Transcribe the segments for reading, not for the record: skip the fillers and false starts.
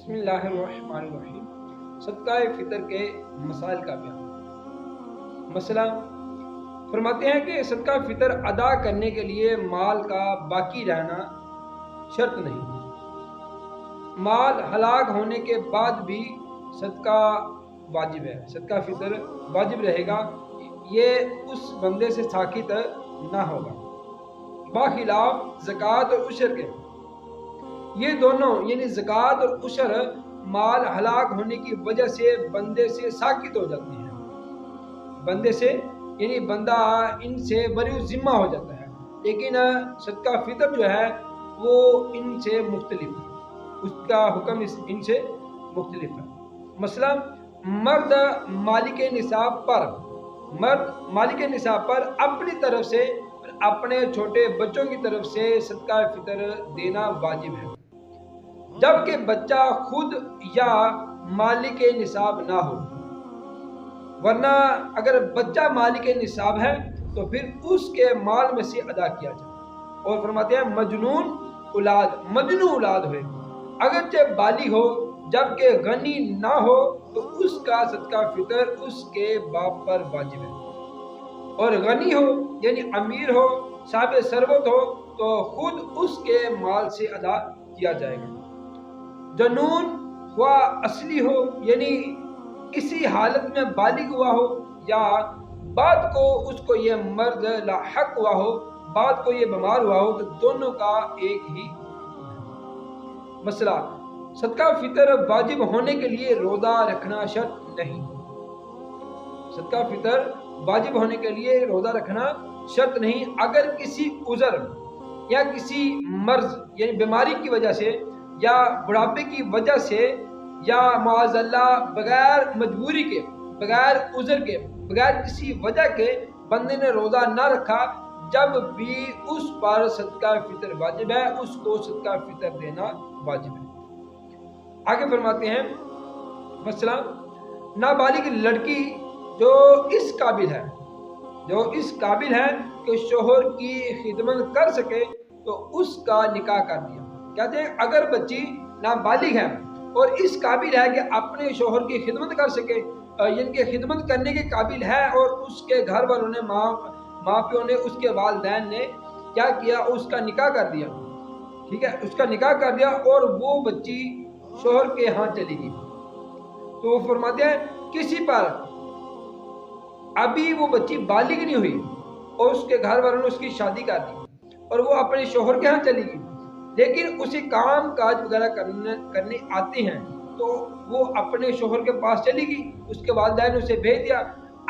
بسم اللہ الرحمن الرحیم۔ صدقہ فطر کے مسائل کا بیان۔ مسئلہ فرماتے ہیں کہ صدقہ فطر ادا کرنے کے لیے مال کا باقی رہنا شرط نہیں، مال ہلاک ہونے کے بعد بھی صدقہ واجب ہے، صدقہ فطر واجب رہے گا، یہ اس بندے سے ساقط نہ ہوگا، باخلاف زکوٰۃ اور عشر کے۔ یہ دونوں یعنی زکوٰۃ اور عشر مال ہلاک ہونے کی وجہ سے بندے سے ساقط ہو جاتی ہیں، بندے سے یعنی بندہ ان سے بری ذمہ ہو جاتا ہے، لیکن صدقہ فطر جو ہے وہ ان سے مختلف ہے، اس کا حکم ان سے مختلف ہے۔ مثلا مرد مالک نصاب پر اپنی طرف سے اپنے چھوٹے بچوں کی طرف سے صدقہ فطر دینا واجب ہے، جبکہ بچہ خود یا مالک نصاب نہ ہو، ورنہ اگر بچہ مالک نصاب ہے تو پھر اس کے مال میں سے ادا کیا جائے۔ اور فرماتے ہیں مجنون اولاد ہوئے اگرچہ بالغ ہو جبکہ غنی نہ ہو تو اس کا صدقہ فطر اس کے باپ پر واجب ہے، اور غنی ہو یعنی امیر ہو، صاحب ثروت ہو تو خود اس کے مال سے ادا کیا جائے گا۔ جنون ہوا اصلی ہو یعنی کسی حالت میں بالغ ہوا ہو، یا بعد کو اس کو یہ مرض لاحق ہوا ہو، بعد کو یہ بیمار ہوا ہو، تو دونوں کا ایک ہی مسئلہ۔ صدقہ فطر واجب ہونے کے لیے روزہ رکھنا شرط نہیں، صدقہ فطر واجب ہونے کے لیے روزہ رکھنا شرط نہیں، اگر کسی عذر یا کسی مرض یعنی بیماری کی وجہ سے یا بڑھاپے کی وجہ سے یا معاذ اللہ بغیر مجبوری کے، بغیر عذر کے، بغیر کسی وجہ کے بندے نے روزہ نہ رکھا، جب بھی اس پر صدقہ فطر واجب ہے، اس کو صدقہ فطر دینا واجب ہے۔ آگے فرماتے ہیں مثلا نابالغ لڑکی جو اس قابل ہے کہ شوہر کی خدمت کر سکے تو اس کا نکاح کر دیا۔ کہتے ہیں اگر بچی نابالغ ہے اور اس قابل ہے کہ اپنے شوہر کی خدمت کر سکے، یعنی کہ خدمت کرنے کے قابل ہے، اور اس کے گھر والوں نے ماں پیوں نے، اس کے والدین نے کیا کیا، اس کا نکاح کر دیا، ٹھیک ہے، اس کا نکاح کر دیا اور وہ بچی شوہر کے ہاں چلی گئی، تو وہ فرماتے ہیں کسی پر ابھی وہ بچی بالغ نہیں ہوئی اور اس کے گھر والوں نے اس کی شادی کر دی اور وہ اپنے شوہر کے ہاں چلی گئی، لیکن اسے کام کاج وغیرہ کرنے آتے ہیں، تو وہ اپنے شوہر کے پاس چلی گئی، اس کے والدین نے اسے بھیج دیا،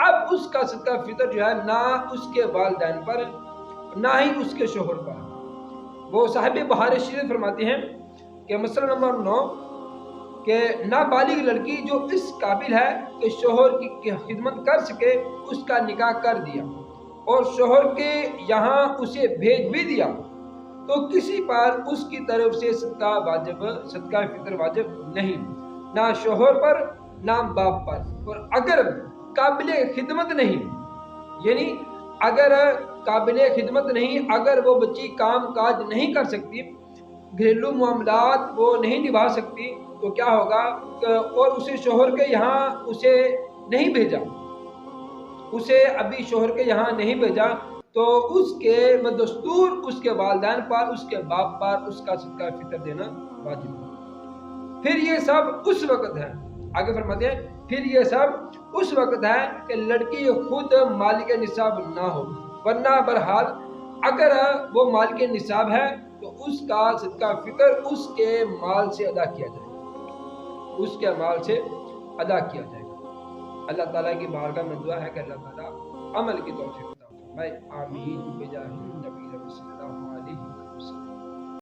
اب اس کا صدقہ فطر جو ہے نہ اس کے والدین پر نہ ہی اس کے شوہر پر۔ وہ صاحب بہار شریف فرماتے ہیں کہ مسئلہ نمبر 9 کہ نابالغ لڑکی جو اس قابل ہے کہ شوہر کی خدمت کر سکے، اس کا نکاح کر دیا اور شوہر کے یہاں اسے بھیج بھی دیا، تو کسی پر اس کی طرف سے صدقہ فطر واجب نہیں، نہ شوہر پر نہ باپ پر۔ اور اگر قابل خدمت نہیں، یعنی اگر قابل خدمت نہیں، اگر وہ بچی کام کاج نہیں کر سکتی، گھریلو معاملات وہ نہیں نبھا سکتی، تو کیا ہوگا، اور اسے شوہر کے یہاں اسے نہیں بھیجا، اسے ابھی شوہر کے یہاں نہیں بھیجا، تو اس کے بدستور اس کے والدین پر، اس کے باپ پر اس کا صدقہ فطر دینا واجب ہے۔ پھر یہ سب اس وقت ہے، آگے فرماتے ہیں پھر یہ سب اس وقت ہے کہ لڑکی خود مالک نصاب نہ ہو، ورنہ برحال اگر وہ مالک نصاب ہے تو اس کا صدقہ فطر اس کے مال سے ادا کیا جائے گا، اس کے مال سے ادا کیا جائے گا۔ اللہ تعالیٰ کی بارگاہ میں دعا ہے کہ اللہ تعالیٰ عمل کی توفیق عطا فرمائے، آمین بجاہ النبی صلی اللہ علیہ وسلم۔